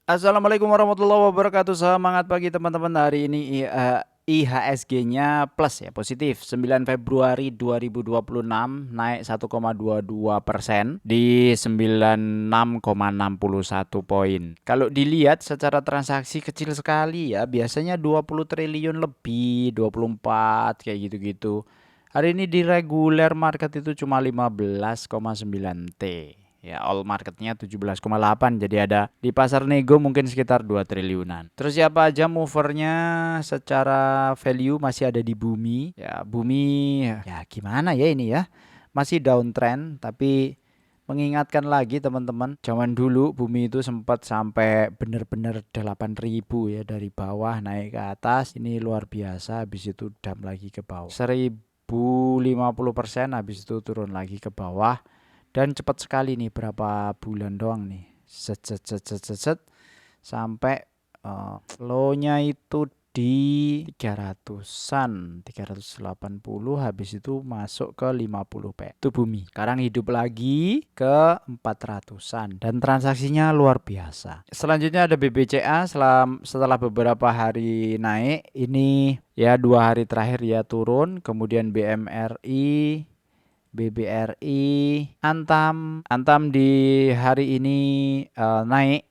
Assalamualaikum warahmatullahi wabarakatuh. Semangat pagi teman-teman. Hari ini IHSG-nya plus ya, positif. 9 Februari 2026 naik 1,22% di 96,61 poin. Kalau dilihat secara transaksi kecil sekali ya, biasanya 20 triliun lebih, 24 kayak gitu-gitu. Hari ini di regular market itu cuma 15,9 T. Ya, all marketnya 17,8. Jadi ada di pasar nego mungkin sekitar 2 triliunan. Terus siapa aja movernya secara value masih ada di bumi. Ya, bumi ya gimana ya ini ya. Masih downtrend tapi mengingatkan lagi teman-teman, zaman dulu bumi itu sempat sampai bener-bener 8.000 ya, dari bawah naik ke atas. Ini luar biasa, habis itu dam lagi ke bawah. 1050% habis itu turun lagi ke bawah. Dan cepat sekali nih, berapa bulan doang nih. Set set set set set, set sampai low-nya itu di 300-an, 380, habis itu masuk ke 50 P. Itu bumi. Sekarang hidup lagi ke 400-an dan transaksinya luar biasa. Selanjutnya ada BBCA, setelah beberapa hari naik, ini ya 2 hari terakhir ya turun, kemudian BMRI, BBRI, Antam di hari ini naik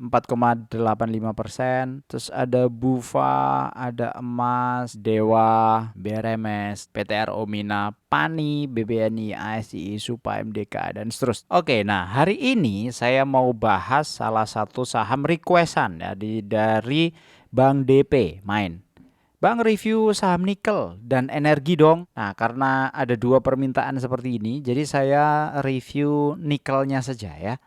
4,85%. Terus ada Bufa, ada Emas, Dewa, BRMS, PTR Omina, Pani, BBNI, ASI, Supa, MDK, dan seterusnya. Oke, nah hari ini saya mau bahas salah satu saham requestan ya dari Bank DP main. Bang, review saham nikel dan energi dong. Nah, karena ada 2 permintaan seperti ini, jadi saya review nikelnya saja ya.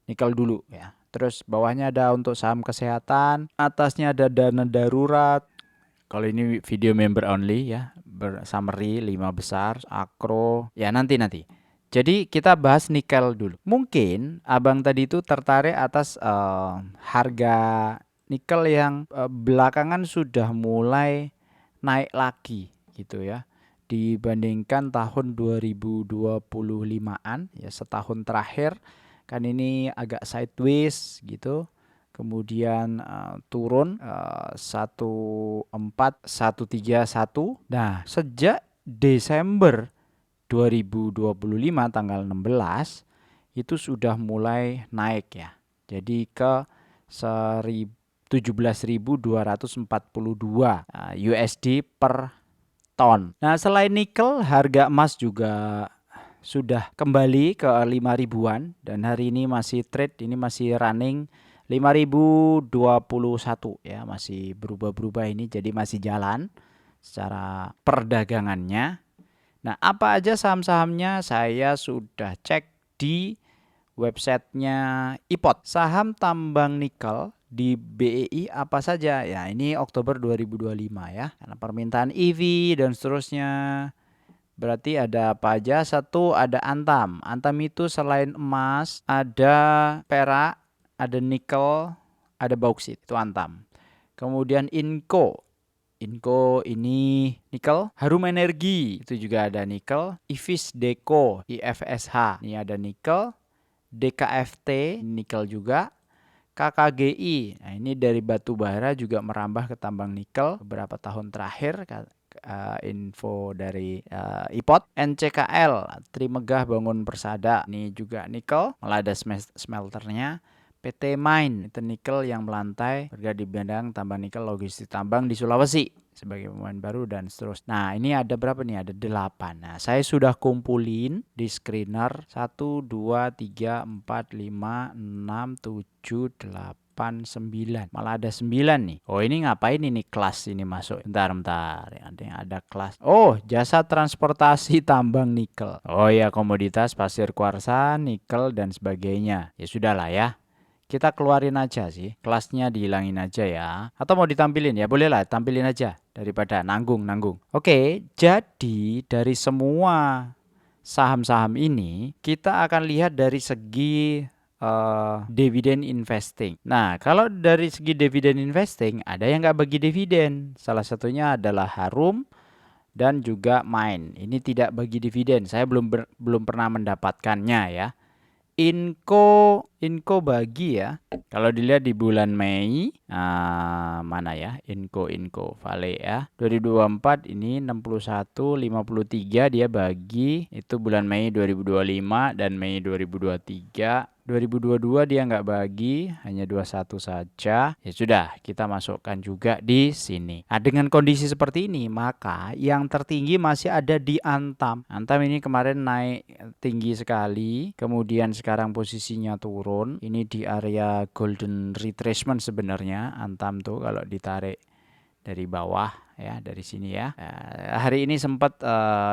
Nikel dulu ya. Terus bawahnya ada untuk saham kesehatan, atasnya ada dana darurat. Kalau ini video member only ya, summary 5 besar, akro, ya nanti. Jadi kita bahas nikel dulu. Mungkin abang tadi itu tertarik atas harga nikel yang belakangan sudah mulai naik lagi gitu ya, dibandingkan tahun 2025-an ya, setahun terakhir kan ini agak sideways gitu. Kemudian turun 14,131. Nah, sejak Desember 2025 tanggal 16 itu sudah mulai naik ya. Jadi ke 17.242 USD per ton. Nah, selain nikel, harga emas juga sudah kembali ke 5 ribuan dan hari ini masih trade, ini masih running 5.021 ya, masih berubah-berubah ini, jadi masih jalan secara perdagangannya. Nah, apa aja saham-sahamnya saya sudah cek di websitenya IPOT. Saham tambang nikel di BEI apa saja? Ya, ini Oktober 2025 ya. Karena permintaan EV dan seterusnya. Berarti ada apa aja? Satu, ada Antam. Antam itu selain emas, ada perak, ada nikel, ada bauksit. Itu Antam. Kemudian Inco. Inco ini nikel. Harum Energi itu juga ada nikel. Ivis Deco, IFSH ini ada nikel. DKFT nikel juga. KKGI, nah ini dari batu bara juga merambah ke tambang nikel beberapa tahun terakhir. Info dari IPOT. NCKL, Trimegah Bangun Persada, ini juga nikel, malah ada smelternya. PT Mine, itu nikel yang melantai, harga di bidang tambang nikel logistik tambang di Sulawesi sebagai pemain baru dan seterusnya. Nah, ini ada berapa nih? Ada 8. Nah, saya sudah kumpulin di screener 1, 2, 3, 4, 5, 6, 7, 8, 9. Malah ada 9 nih. Oh, ini ngapain ini kelas ini masuk? Bentar. Ada kelas. Oh, jasa transportasi tambang nikel. Oh ya, komoditas pasir kuarsa, nikel dan sebagainya. Ya sudahlah ya. Kita keluarin aja sih, kelasnya dihilangin aja ya. Atau mau ditampilin ya, bolehlah tampilin aja daripada nanggung. Oke, jadi dari semua saham-saham ini kita akan lihat dari segi dividen investing. Nah, kalau dari segi dividen investing ada yang nggak bagi dividen. Salah satunya adalah Harum dan juga Mine. Ini tidak bagi dividen. Saya belum pernah mendapatkannya ya. Inco bagi ya. Kalau dilihat di bulan Mei, mana ya? Inco Vale ya. 2024 ini 61, 53 dia bagi. Itu bulan Mei 2025 dan Mei 2023. 2022 dia nggak bagi, hanya 21 saja. Ya sudah, kita masukkan juga di sini. Nah, dengan kondisi seperti ini, maka yang tertinggi masih ada di Antam. Antam ini kemarin naik tinggi sekali, kemudian sekarang posisinya turun. Ini di area golden retracement sebenarnya. Antam tuh kalau ditarik dari bawah ya, dari sini ya. Hari ini sempat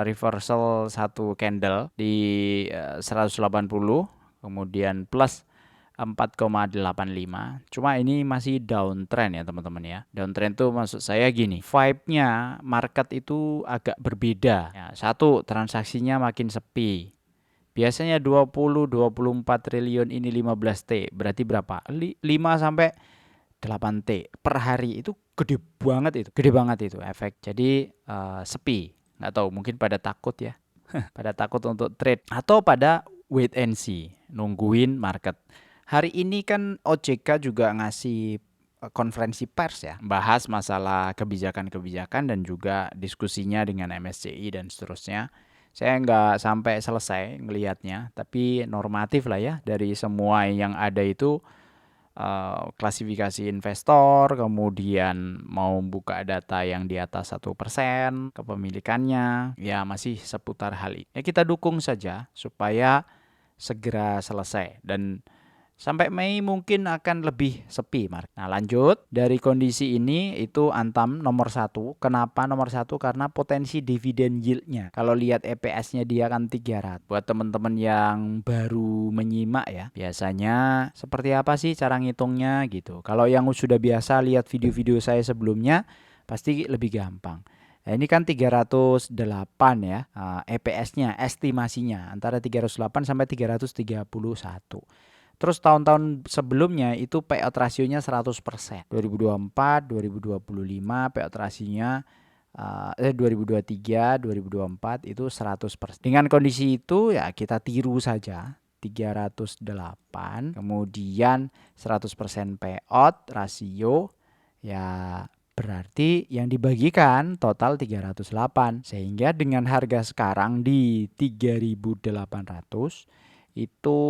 reversal satu candle di 180, kemudian plus 4,85. Cuma ini masih downtrend ya teman-teman ya. Downtrend tuh maksud saya gini, vibe-nya market itu agak berbeda. Ya, satu, transaksinya makin sepi. Biasanya 20-24 triliun, ini 15T. Berarti berapa? 5 sampai 8T per hari. Itu gede banget itu. Gede banget itu efek. Jadi sepi. Nggak tahu, mungkin pada takut ya. Pada takut untuk trade atau pada wait and see, nungguin market. Hari ini kan OJK juga ngasih konferensi pers ya, bahas masalah kebijakan-kebijakan dan juga diskusinya dengan MSCI dan seterusnya. Saya nggak sampai selesai ngelihatnya, tapi normatif lah ya, dari semua yang ada itu klasifikasi investor, kemudian mau buka data yang di atas 1% kepemilikannya, ya masih seputar hal ini. Ya kita dukung saja supaya segera selesai dan sampai Mei mungkin akan lebih sepi, Mark. Nah lanjut, dari kondisi ini itu Antam nomor 1. Kenapa nomor 1? Karena potensi dividen yieldnya. Kalau lihat EPS-nya dia kan 300. Buat teman-teman yang baru menyimak ya, biasanya seperti apa sih cara ngitungnya gitu. Kalau yang sudah biasa lihat video-video saya sebelumnya, pasti lebih gampang. Nah, ini kan 308 ya, EPS-nya, estimasinya antara 308 sampai 331. Terus tahun-tahun sebelumnya itu payout rasionya 100%. 2024, 2025 payout rasionya 2023, 2024 itu 100%. Dengan kondisi itu ya kita tiru saja 308, kemudian 100% payout rasio, ya berarti yang dibagikan total 308. Sehingga dengan harga sekarang di 3.800 itu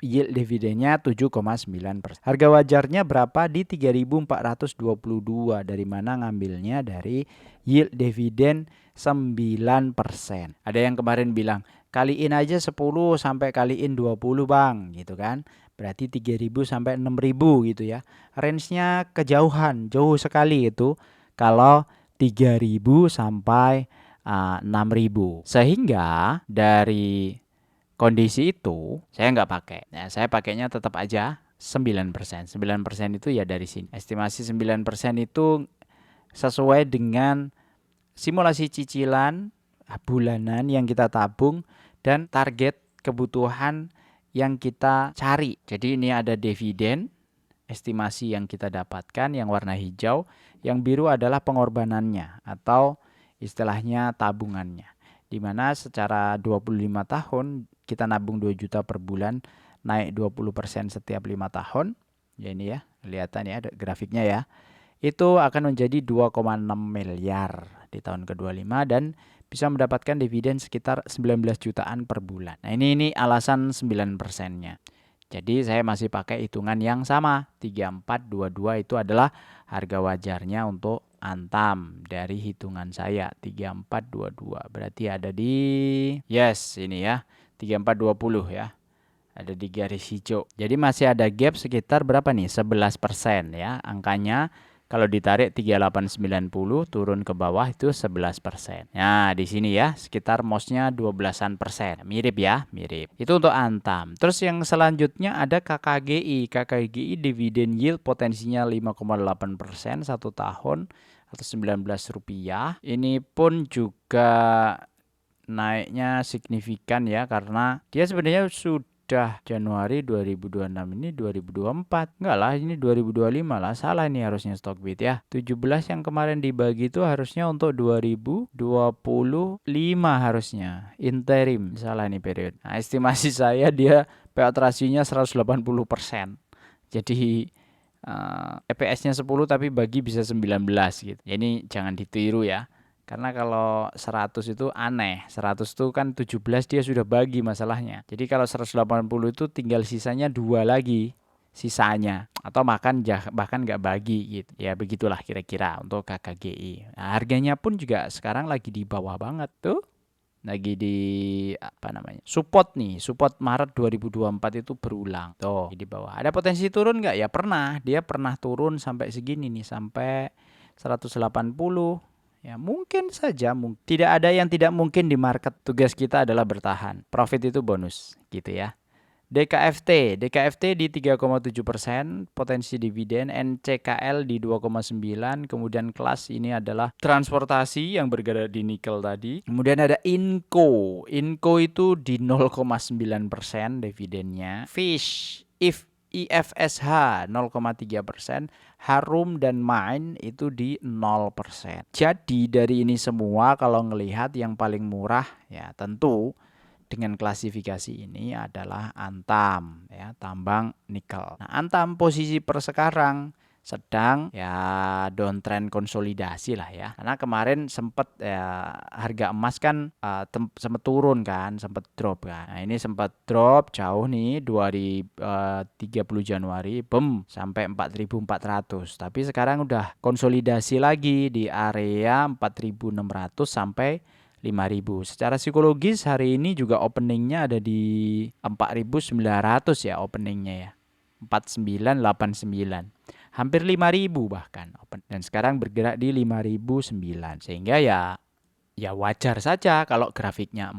yield dividennya 7,9%. Harga wajarnya berapa? Di 3.422. Dari mana ngambilnya? Dari yield dividen 9%. Ada yang kemarin bilang, kaliin aja 10 sampai kaliin 20 bang, gitu kan. Berarti 3.000 sampai 6.000 gitu ya. Range-nya kejauhan, jauh sekali itu kalau 3.000 sampai 6.000. Sehingga dari kondisi itu saya nggak pakai. Ya, saya pakainya tetap aja 9%. 9% itu ya dari sini. Estimasi 9% itu sesuai dengan simulasi cicilan bulanan yang kita tabung dan target kebutuhan yang kita cari. Jadi ini ada dividen, estimasi yang kita dapatkan yang warna hijau, yang biru adalah pengorbanannya atau istilahnya tabungannya. Di mana secara 25 tahun kita nabung 2 juta per bulan, naik 20% setiap 5 tahun. Ya ini ya, kelihatan ya grafiknya ya. Itu akan menjadi 2,6 miliar di tahun ke-25 dan bisa mendapatkan dividen sekitar 19 jutaan per bulan. Nah ini alasan 9%-nya. Jadi saya masih pakai hitungan yang sama. 3422 itu adalah harga wajarnya untuk Antam dari hitungan saya. 3422 berarti ada di ini ya, 3420 ya. Ada di garis hijau. Jadi masih ada gap sekitar berapa nih? 11% ya. Angkanya kalau ditarik 3890 turun ke bawah itu 11%. Nah, di sini ya sekitar MOS-nya 12%. Mirip ya, mirip. Itu untuk Antam. Terus yang selanjutnya ada KKGI. KKGI dividen yield potensinya 5,8% 1 tahun atau Rp19. Ini pun juga naiknya signifikan ya, karena dia sebenarnya sudah sudah Januari 2026, ini 2024. Enggak lah, ini 2025 lah. Salah ini harusnya Stockbit ya. 17 yang kemarin dibagi itu harusnya untuk 2025 harusnya. Interim. Salah ini periode. Nah, estimasi saya dia payout rasionya 180%. Jadi EPS-nya 10 tapi bagi bisa 19 gitu. Ya, ini jangan ditiru ya. Karena kalau 100 itu aneh. 100 itu kan 17 dia sudah bagi masalahnya. Jadi kalau 180 itu tinggal sisanya 2 lagi sisanya. Atau bahkan nggak bagi gitu. Ya begitulah kira-kira untuk KKGI. Nah, harganya pun juga sekarang lagi di bawah banget tuh. Lagi di support nih, support Maret 2024 itu berulang tuh di bawah. Ada potensi turun nggak? Ya pernah, dia pernah turun sampai segini nih, sampai 180. Ya mungkin saja, tidak ada yang tidak mungkin di market. Tugas kita adalah bertahan, profit itu bonus gitu ya. DKFT di 3,7%, potensi dividen. NCKL di 2,9%, kemudian kelas ini adalah transportasi yang bergerak di nikel tadi. Kemudian ada Inco itu di 0,9% dividennya. Fish, IFSH 0,3%, Harum dan Mine itu di 0%. Jadi dari ini semua kalau ngelihat yang paling murah ya tentu dengan klasifikasi ini adalah Antam ya, tambang nikel. Nah, Antam posisi per sekarang sedang ya downtrend konsolidasi lah ya. Karena kemarin sempat ya harga emas kan sempat turun kan, sempat drop kan. Nah, ini sempat drop jauh nih 30 Januari sampai 4.400. Tapi sekarang udah konsolidasi lagi di area 4.600 sampai 5.000. Secara psikologis hari ini juga openingnya ada di 4.900 ya openingnya ya. 4989. Hampir 5.000 bahkan. Dan sekarang bergerak di 5.009. Sehingga ya wajar saja kalau grafiknya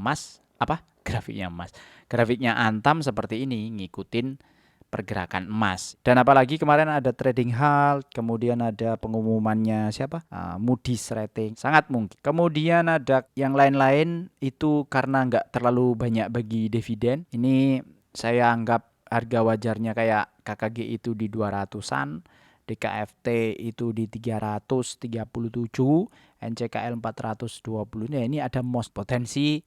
grafiknya Antam seperti ini ngikutin pergerakan emas. Dan apalagi kemarin ada trading halt, kemudian ada pengumumannya siapa? Moody's rating, sangat mungkin. Kemudian ada yang lain-lain itu karena nggak terlalu banyak bagi dividen. Ini saya anggap harga wajarnya kayak KKG itu di 200-an, DKFT itu di 337, NCKL 420. Nah, ini ada most potensi,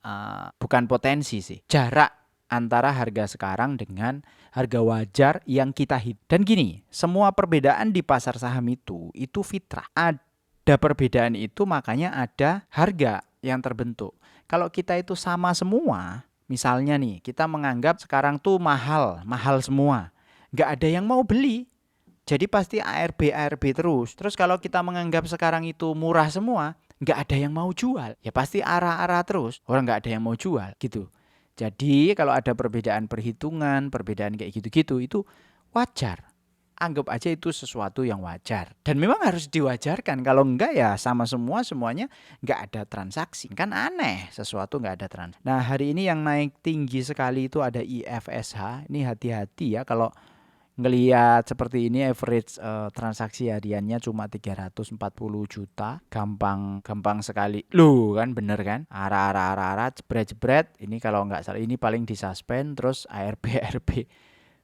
bukan potensi sih, jarak antara harga sekarang dengan harga wajar yang kita hitung. Dan gini, semua perbedaan di pasar saham itu fitrah. Ada perbedaan itu makanya ada harga yang terbentuk. Kalau kita itu sama semua, misalnya nih, kita menganggap sekarang tuh mahal semua. Nggak ada yang mau beli. Jadi pasti ARB terus. Terus kalau kita menganggap sekarang itu murah semua, nggak ada yang mau jual. Ya pasti arah-arah terus. Orang nggak ada yang mau jual gitu. Jadi kalau ada perbedaan perhitungan, perbedaan kayak gitu-gitu, itu wajar. Anggap aja itu sesuatu yang wajar. Dan memang harus diwajarkan. Kalau enggak ya sama semuanya nggak ada transaksi. Kan aneh sesuatu nggak ada transaksi. Nah hari ini yang naik tinggi sekali itu ada IFSH. Ini hati-hati ya kalau ngelihat seperti ini, average transaksi hariannya cuma 340 juta. Gampang sekali. Loh kan bener kan? Arah jebret. Ini kalau nggak salah ini paling disuspend. Terus ARB.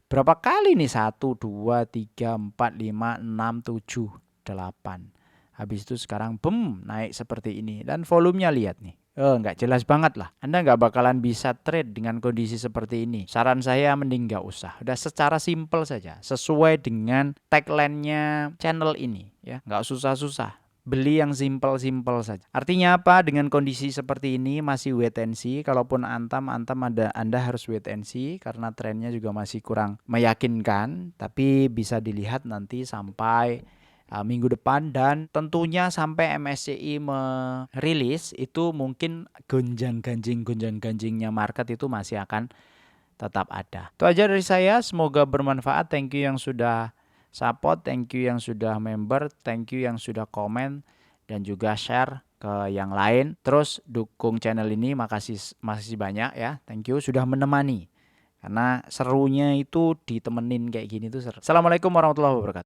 Berapa kali nih? 1, 2, 3, 4, 5, 6, 7, 8. Habis itu sekarang naik seperti ini. Dan volumenya lihat nih. Nggak jelas banget lah. Anda nggak bakalan bisa trade dengan kondisi seperti ini. Saran saya mending nggak usah. Udah secara simple saja. Sesuai dengan tagline-nya channel ini. Ya, nggak susah-susah. Beli yang simple saja. Artinya apa? Dengan kondisi seperti ini masih wait and see. Kalaupun Antam Anda harus wait and see. Karena trennya juga masih kurang meyakinkan. Tapi bisa dilihat nanti sampai minggu depan, dan tentunya sampai MSCI merilis itu mungkin gonjang-ganjingnya market itu masih akan tetap ada. Itu aja dari saya, semoga bermanfaat. Thank you yang sudah support, thank you yang sudah member, thank you yang sudah komen dan juga share ke yang lain. Terus dukung channel ini, makasih banyak ya. Thank you sudah menemani. Karena serunya itu ditemenin kayak gini tuh seru. Assalamualaikum warahmatullahi wabarakatuh.